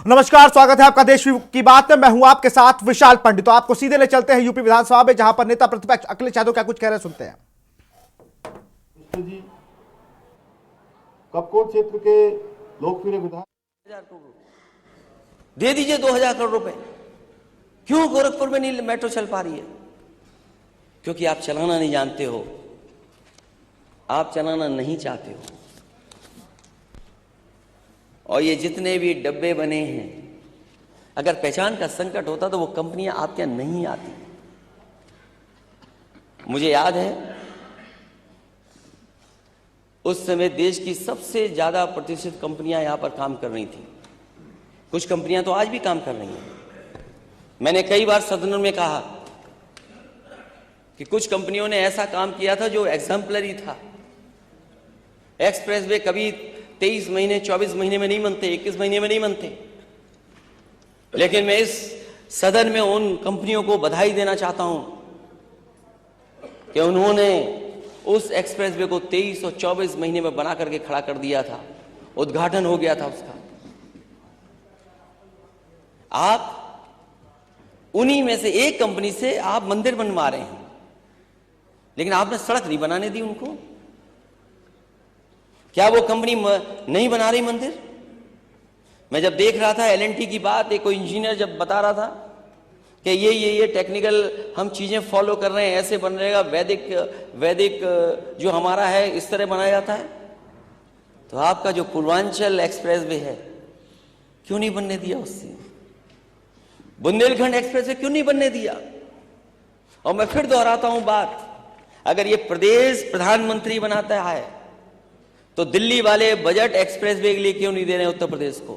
नमस्कार, स्वागत है आपका देश की बात में। मैं हूं आपके साथ विशाल पंडित। तो आपको सीधे ले चलते हैं यूपी विधानसभा में, जहां पर नेता प्रतिपक्ष अखिलेश यादव क्या कुछ कह रहे हैं, सुनते हैं। जी कपकोट क्षेत्र के लोकप्रिय विधायक दे दीजिए 2000 करोड़ रुपए। क्यों गोरखपुर में नहीं मेट्रो चल पा रही है? क्योंकि आप चलाना नहीं जानते हो, आप चलाना नहीं चाहते हो। और ये जितने भी डब्बे बने हैं, अगर पहचान का संकट होता तो वो कंपनियां आपके यहां नहीं आती। मुझे याद है उस समय देश की सबसे ज्यादा प्रतिष्ठित कंपनियां यहां पर काम कर रही थी। कुछ कंपनियां तो आज भी काम कर रही हैं। मैंने कई बार सदनों में कहा कि कुछ कंपनियों ने ऐसा काम किया था जो एग्जाम्पलरी था। एक्सप्रेस वे कभी 23 महीने 24 महीने में नहीं बनते, 21 महीने में नहीं बनते। लेकिन मैं इस सदन में उन कंपनियों को बधाई देना चाहता हूं कि उन्होंने उस एक्सप्रेस वे को 23 और 24 महीने में बना करके खड़ा कर दिया था। उद्घाटन हो गया था उसका। आप उन्हीं में से एक कंपनी से आप मंदिर बनवा रहे हैं, लेकिन आपने सड़क नहीं बनाने दी उनको। क्या वो कंपनी नहीं बना रही मंदिर? मैं जब देख रहा था एलएनटी की बात, एक कोई इंजीनियर जब बता रहा था कि ये टेक्निकल हम चीजें फॉलो कर रहे हैं, ऐसे बन रहेगा, वैदिक जो हमारा है इस तरह बनाया जाता है। तो आपका जो पूर्वांचल एक्सप्रेस वे है क्यों नहीं बनने दिया? उससे बुंदेलखंड एक्सप्रेस वे क्यों नहीं बनने दिया? और मैं फिर दोहराता हूं बात, अगर ये प्रदेश प्रधानमंत्री बनाता है तो दिल्ली वाले बजट एक्सप्रेस वे के लिए क्यों नहीं दे रहे? उत्तर प्रदेश को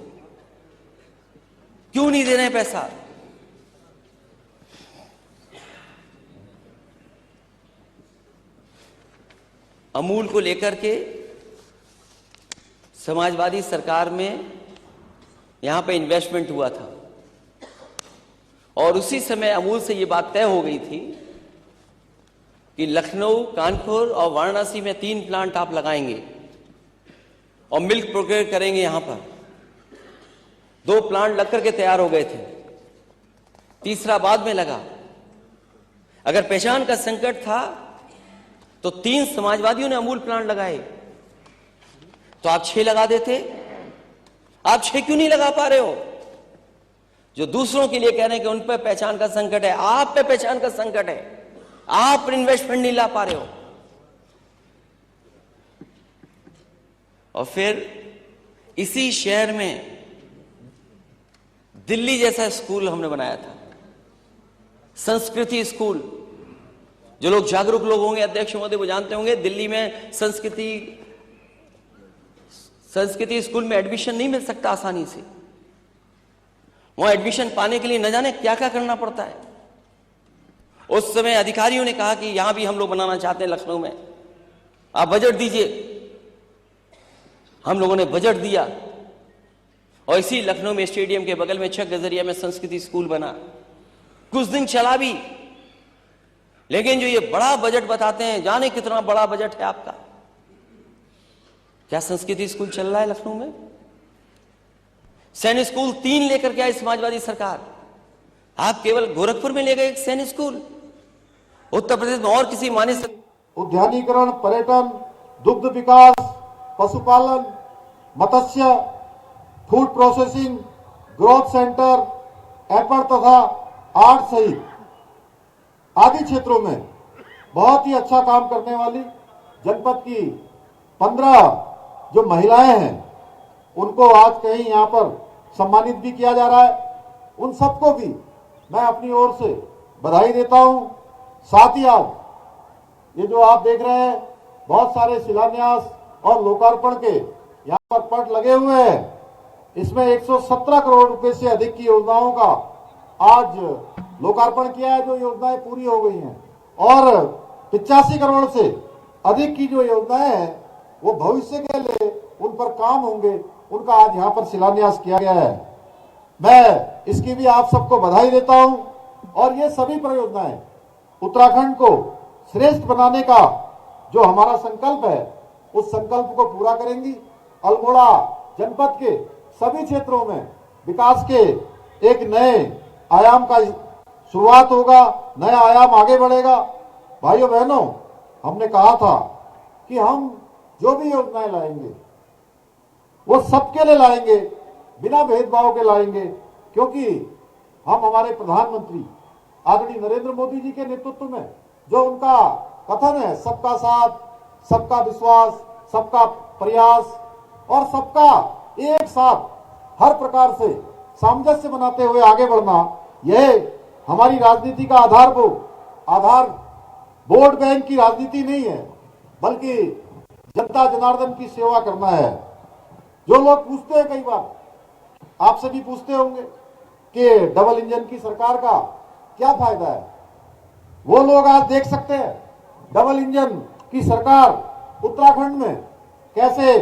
क्यों नहीं दे रहे पैसा? अमूल को लेकर के समाजवादी सरकार में यहां पे इन्वेस्टमेंट हुआ था और उसी समय अमूल से यह बात तय हो गई थी कि लखनऊ, कानपुर और वाराणसी में 3 प्लांट आप लगाएंगे और मिल्क प्रोक्योर करेंगे। यहां पर 2 प्लांट लग करके तैयार हो गए थे, तीसरा बाद में लगा। अगर पहचान का संकट था तो 3 समाजवादियों ने अमूल प्लांट लगाए, तो आप 6 लगा देते। आप 6 क्यों नहीं लगा पा रहे हो? जो दूसरों के लिए कह रहे हैं कि उन पर पहचान का संकट है, आप पे पहचान का संकट है, आप इन्वेस्टमेंट नहीं ला पा रहे हो। और फिर इसी शहर में दिल्ली जैसा स्कूल हमने बनाया था, संस्कृति स्कूल। जो लोग जागरूक लोग होंगे, अध्यक्ष महोदय, वो जानते होंगे दिल्ली में संस्कृति स्कूल में एडमिशन नहीं मिल सकता आसानी से। वहां एडमिशन पाने के लिए न जाने क्या क्या करना पड़ता है। उस समय अधिकारियों ने कहा कि यहां भी हम लोग बनाना चाहते हैं लखनऊ में, आप बजट दीजिए। हम लोगों ने बजट दिया और इसी लखनऊ में स्टेडियम के बगल में 6 गजरिया में संस्कृति स्कूल बना। कुछ दिन चला भी, लेकिन जो ये बड़ा बजट बताते हैं, जाने कितना बड़ा बजट है आपका। क्या संस्कृति स्कूल चल रहा है लखनऊ में? सैनिक स्कूल 3 लेकर के आई समाजवादी सरकार। आप केवल गोरखपुर में ले गए एक सैनिक स्कूल, उत्तर प्रदेश में और किसी माने से। उद्यानीकरण, पर्यटन, दुग्ध विकास, पशुपालन, मत्स्य, food processing, growth centre, airport तथा आर्ट सहित आदि क्षेत्रों में बहुत ही अच्छा काम करने वाली जनपद की 15 जो महिलाएं हैं, उनको आज कहीं यहां पर सम्मानित भी किया जा रहा है। उन सबको भी मैं अपनी ओर से बधाई देता हूं। साथ ही आज ये जो आप देख रहे हैं, बहुत सारे शिलान्यास और लोकार्पण के यहां पर पट लगे हुए हैं। इसमें 117 करोड़ रुपए से अधिक की योजनाओं का आज लोकार्पण किया है, जो योजनाएं पूरी हो गई हैं, और 85 करोड़ से अधिक की जो योजनाएं हैं वो भविष्य के लिए उन पर काम होंगे, उनका आज यहां पर शिलान्यास किया गया है। मैं इसकी भी आप सबको बधाई देता हूं। और ये सभी परियोजनाएं उत्तराखंड को श्रेष्ठ बनाने का जो हमारा संकल्प है, उस संकल्प को पूरा करेंगी। अल्मोड़ा जनपद के सभी क्षेत्रों में विकास के एक नए आयाम का शुरुआत होगा, नया आयाम आगे बढ़ेगा। भाइयों बहनों, हमने कहा था कि हम जो भी योजनाएं लाएंगे वो सबके लिए लाएंगे, बिना भेदभाव के लाएंगे, क्योंकि हम हमारे प्रधानमंत्री आदरणीय नरेंद्र मोदी जी के नेतृत्व में जो उनका कथन है, सबका साथ, सबका विश्वास, सबका प्रयास और सबका एक साथ हर प्रकार से सामंजस्य बनाते हुए आगे बढ़ना, यह हमारी राजनीति का आधार वोट बैंक की राजनीति नहीं है, बल्कि जनता जनार्दन की सेवा करना है। जो लोग पूछते हैं, कई बार आप सभी पूछते होंगे कि डबल इंजन की सरकार का क्या फायदा है, वो लोग आज देख सकते हैं डबल इंजन की सरकार उत्तराखंड में कैसे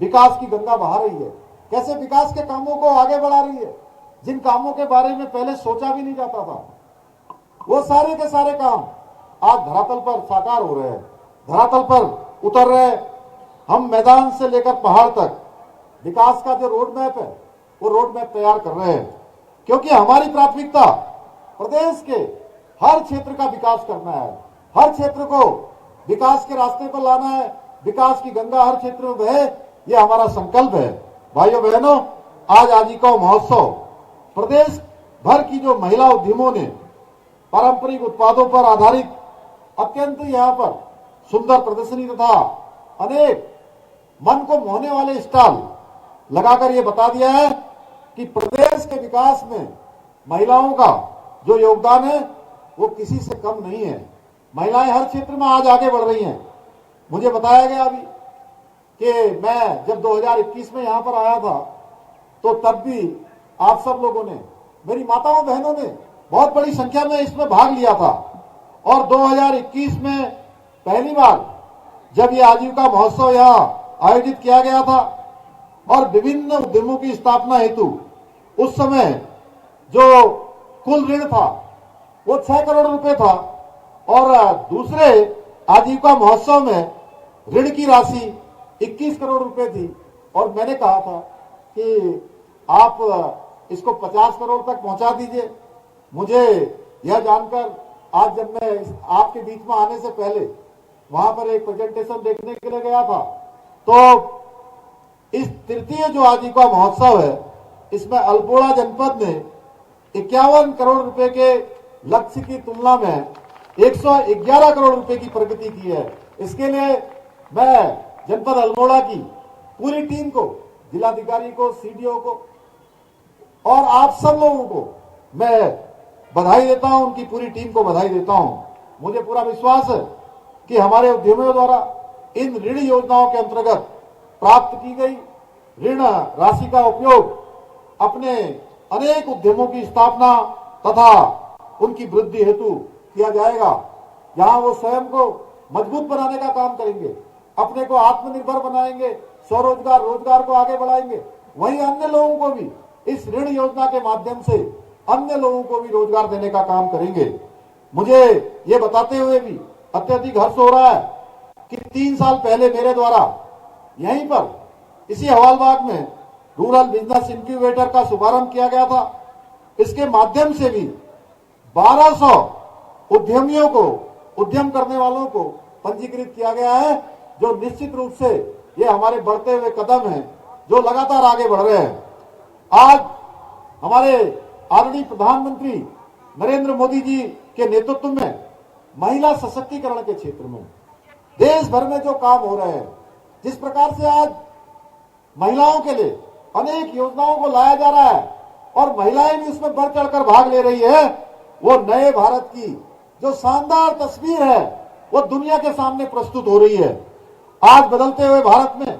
विकास की गंगा बहा रही है, कैसे विकास के कामों को आगे बढ़ा रही है। जिन कामों के बारे में पहले सोचा भी नहीं जाता था, वो सारे के सारे काम आज धरातल पर साकार हो रहे हैं, धरातल पर उतर रहे हैं। हम मैदान से लेकर पहाड़ तक विकास का जो रोड मैप है, वो रोड मैप तैयार कर रहे हैं, क्योंकि हमारी प्राथमिकता प्रदेश के हर क्षेत्र का विकास करना है, हर क्षेत्र को विकास के रास्ते पर लाना है, विकास की गंगा हर क्षेत्र में बहे, ये हमारा संकल्प है। भाइयों बहनों, आज आजीविका महोत्सव प्रदेश भर की जो महिला उद्यमों ने पारंपरिक उत्पादों पर आधारित अत्यंत यहाँ पर सुंदर प्रदर्शनी तथा अनेक मन को मोहने वाले स्टॉल लगाकर ये बता दिया है कि प्रदेश के विकास में महिलाओं का जो योगदान है वो किसी से कम नहीं है। महिलाएं हर क्षेत्र में आज आगे बढ़ रही हैं। मुझे बताया गया अभी कि मैं जब 2021 में यहां पर आया था, तो तब भी आप सब लोगों ने, मेरी माताओं बहनों ने बहुत बड़ी संख्या में इसमें भाग लिया था। और 2021 में पहली बार जब ये आजीविका महोत्सव यहाँ आयोजित किया गया था और विभिन्न उद्यमों की स्थापना हेतु उस समय जो कुल ऋण था वो 6 करोड़ रुपए था, और दूसरे आजीविका महोत्सव में ऋण की राशि 21 करोड़ रुपए थी। और मैंने कहा था कि आप इसको 50 करोड़ तक पहुंचा दीजिए। मुझे यह जानकर आज जब मैं आपके बीच में आने से पहले वहां पर एक प्रेजेंटेशन देखने के लिए गया था, तो इस तृतीय जो आजीविका महोत्सव है, इसमें अल्मोड़ा जनपद ने 51 करोड़ रुपए के लक्ष्य की तुलना में 111 करोड़ रुपए की प्रगति की है। इसके लिए मैं जनपद अल्मोड़ा की पूरी टीम को, जिलाधिकारी को, सीडीओ को और आप सब लोगों को मैं बधाई देता हूं, उनकी पूरी टीम को बधाई देता हूं। मुझे पूरा विश्वास है कि हमारे उद्यमियों द्वारा इन ऋण योजनाओं के अंतर्गत प्राप्त की गई ऋण राशि का उपयोग अपने अनेक उद्यमों की स्थापना तथा उनकी वृद्धि हेतु किया जाएगा। जहां वो स्वयं को मजबूत बनाने का काम करेंगे, अपने को आत्मनिर्भर बनाएंगे, स्वरोजगार, रोजगार को आगे बढ़ाएंगे, वहीं अन्य लोगों को भी इस ऋण योजना के माध्यम से अन्य लोगों को भी रोजगार देने का काम करेंगे। मुझे ये बताते हुए भी अत्यधिक हर्ष हो रहा है कि 3 साल पहले मेरे द्वारा यहीं पर इसी हवालबाग में रूरल बिजनेस इंक्यूबेटर का शुभारंभ किया गया था। इसके माध्यम से भी 1200 उद्यमियों को, उद्यम करने वालों को पंजीकृत किया गया है, जो निश्चित रूप से ये हमारे बढ़ते हुए कदम हैं जो लगातार आगे बढ़ रहे हैं। आज हमारे आदरणीय प्रधानमंत्री नरेंद्र मोदी जी के नेतृत्व में महिला सशक्तिकरण के क्षेत्र में देश भर में जो काम हो रहे हैं, जिस प्रकार से आज महिलाओं के लिए अनेक योजनाओं को लाया जा रहा है और महिलाएं भी उसमें बढ़ चढ़कर भाग ले रही है, वो नए भारत की जो शानदार तस्वीर है वो दुनिया के सामने प्रस्तुत हो रही है। आज बदलते हुए भारत में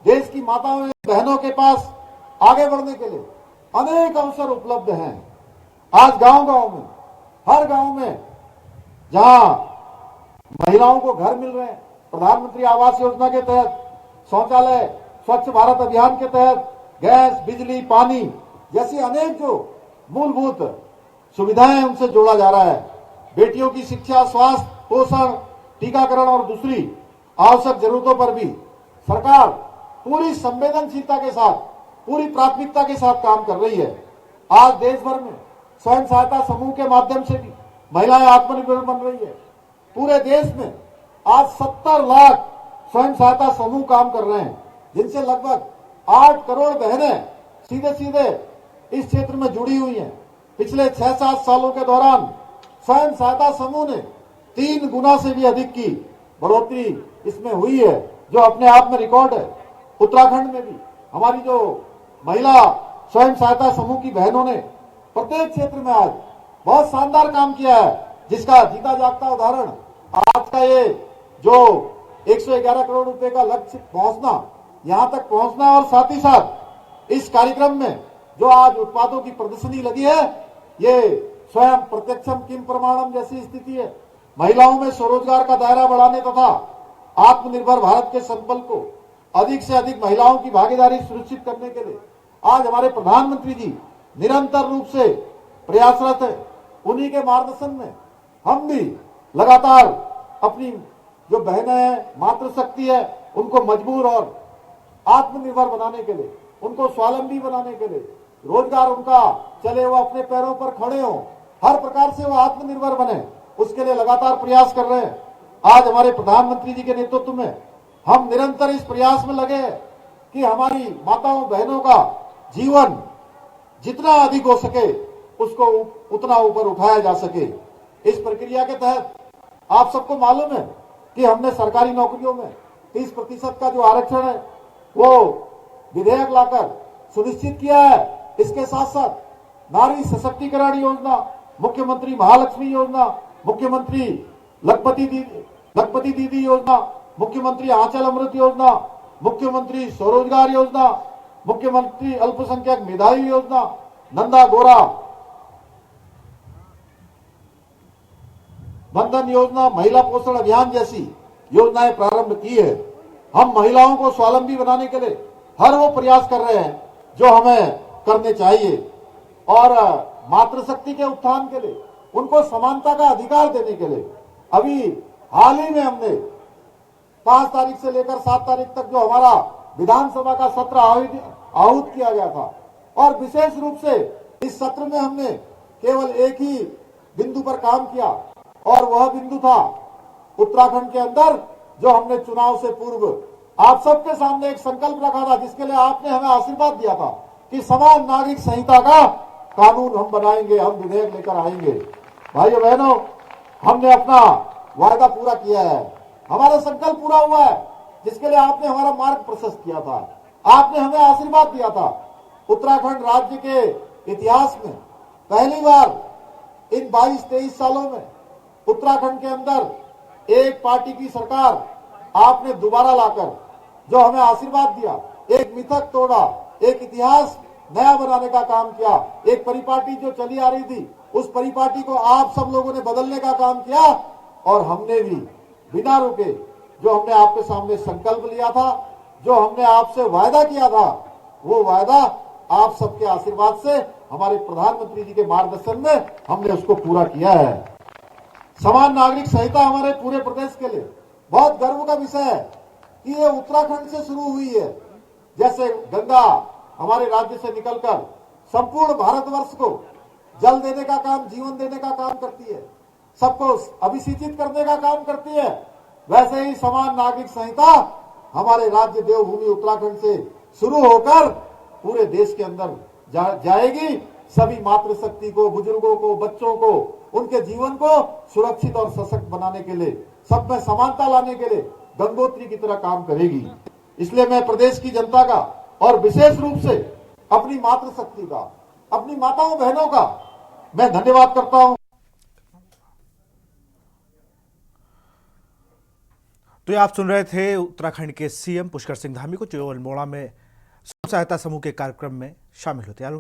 देश की माताओं बहनों के पास आगे बढ़ने के लिए अनेक अवसर उपलब्ध हैं। आज गांव-गांव में, हर गांव में जहां महिलाओं को घर मिल रहे हैं, प्रधानमंत्री आवास योजना के तहत शौचालय, स्वच्छ भारत अभियान के तहत गैस, बिजली, पानी जैसी अनेक जो मूलभूत सुविधाएं उनसे जोड़ा जा रहा है। बेटियों की शिक्षा, स्वास्थ्य, पोषण, टीकाकरण और दूसरी आवश्यक जरूरतों पर भी सरकार पूरी संवेदनशीलता के साथ पूरी प्राथमिकता के साथ काम कर रही है। आज देश भर में स्वयं सहायता समूह के माध्यम से भी महिलाएं आत्मनिर्भर बन रही है। पूरे देश में आज 70 लाख स्वयं सहायता समूह काम कर रहे हैं, जिनसे लगभग 8 करोड़ बहनें सीधे सीधे इस क्षेत्र में जुड़ी हुई हैं। पिछले 6-7 सालों के दौरान स्वयं सहायता समूह ने 3 गुना से भी अधिक की बढ़ोतरी इसमें हुई है, जो अपने आप में रिकॉर्ड है। उत्तराखंड में भी हमारी जो महिला स्वयं सहायता समूह की बहनों ने प्रत्येक क्षेत्र में आज बहुत शानदार काम किया है, जिसका जीता जागता उदाहरण आज का ये जो 111 करोड़ रुपए का लक्ष्य पहुंचना, यहां तक पहुंचना, और साथ ही साथ इस कार्यक्रम में जो आज उत्पादों की प्रदर्शनी लगी है, ये स्वयं प्रत्यक्षम किम प्रमाणम जैसी स्थिति है। महिलाओं में स्वरोजगार का दायरा बढ़ाने तथा आत्मनिर्भर भारत के संकल्प को अधिक से अधिक महिलाओं की भागीदारी सुनिश्चित करने के लिए आज हमारे प्रधानमंत्री जी निरंतर रूप से प्रयासरत है। उन्हीं के मार्गदर्शन में हम भी लगातार अपनी जो बहनें हैं, मातृशक्ति है, उनको मजबूर और आत्मनिर्भर बनाने के लिए, उनको स्वावलंबी बनाने के लिए, रोजगार उनका चले, वो अपने पैरों पर खड़े हो, हर प्रकार से वो आत्मनिर्भर बने, उसके लिए लगातार प्रयास कर रहे हैं। आज हमारे प्रधानमंत्री जी के नेतृत्व में हम निरंतर इस प्रयास में लगे हैं कि हमारी माताओं बहनों का जीवन जितना अधिक हो सके उसको उतना ऊपर उठाया जा सके। इस प्रक्रिया के तहत आप सबको मालूम है कि हमने सरकारी नौकरियों में 30% का जो आरक्षण है वो विधेयक लाकर सुनिश्चित किया है। इसके साथ साथ नारी सशक्तिकरण योजना, मुख्यमंत्री महालक्ष्मी योजना, मुख्यमंत्री लखपति दीदी योजना, मुख्यमंत्री आंचल अमृत योजना, मुख्यमंत्री स्वरोजगार योजना, मुख्यमंत्री अल्पसंख्यक मेधावी योजना, नंदा गोरा बंधन योजना, महिला पोषण अभियान जैसी योजनाएं प्रारंभ की है। हम महिलाओं को स्वावलंबी बनाने के लिए हर वो प्रयास कर रहे हैं जो हमें करने चाहिए, और मातृशक्ति के उत्थान के लिए, उनको समानता का अधिकार देने के लिए अभी हाल ही में हमने 5 तारीख से लेकर 7 तारीख तक जो हमारा विधानसभा का सत्र आहूत किया गया था, और विशेष रूप से इस सत्र में हमने केवल एक ही बिंदु पर काम किया, और वह बिंदु था उत्तराखंड के अंदर जो हमने चुनाव से पूर्व आप सबके सामने एक संकल्प रखा था, जिसके लिए आपने हमें आशीर्वाद दिया था कि समान नागरिक संहिता का कानून हम बनाएंगे, हम विधेयक लेकर आएंगे। भाइयों बहनों, हमने अपना वायदा पूरा किया है, हमारा संकल्प पूरा हुआ है, जिसके लिए आपने हमारा मार्ग प्रशस्त किया था, आपने हमें आशीर्वाद दिया था। उत्तराखंड राज्य के इतिहास में पहली बार इन 22-23 सालों में उत्तराखंड के अंदर एक पार्टी की सरकार आपने दोबारा लाकर जो हमें आशीर्वाद दिया, एक मिथक तोड़ा, एक इतिहास नया बनाने का काम किया। एक परिपाटी जो चली आ रही थी, उस परिपाटी को आप सब लोगों ने बदलने का काम किया, और हमने भी बिना रुके जो हमने आपके सामने संकल्प लिया था, जो हमने आपसे वायदा किया था, वो वायदा आप सबके आशीर्वाद से, हमारे प्रधानमंत्री जी के मार्गदर्शन में हमने उसको पूरा किया है। समान नागरिक संहिता हमारे पूरे प्रदेश के लिए बहुत गर्व का विषय है कि ये उत्तराखंड से शुरू हुई है। जैसे गंगा हमारे राज्य से निकलकर संपूर्ण भारतवर्ष को जल देने का काम, जीवन देने का काम करती है, सबको अभिसिंचित करने का काम करती है, वैसे ही समान नागरिक संहिता हमारे राज्य देवभूमि उत्तराखंड से शुरू होकर पूरे देश के अंदर जाएगी। सभी मातृशक्ति को, बुजुर्गों को, बच्चों को, उनके जीवन को सुरक्षित और सशक्त बनाने के लिए, सब में समानता लाने के लिए गंगोत्री की तरह काम करेगी। इसलिए मैं प्रदेश की जनता का और विशेष रूप से अपनी मातृशक्ति का, अपनी माताओं बहनों का मैं धन्यवाद करता हूं। तो ये आप सुन रहे थे उत्तराखंड के सीएम पुष्कर सिंह धामी को, जो अल्मोड़ा में स्वयं सहायता समूह के कार्यक्रम में शामिल होते हैं।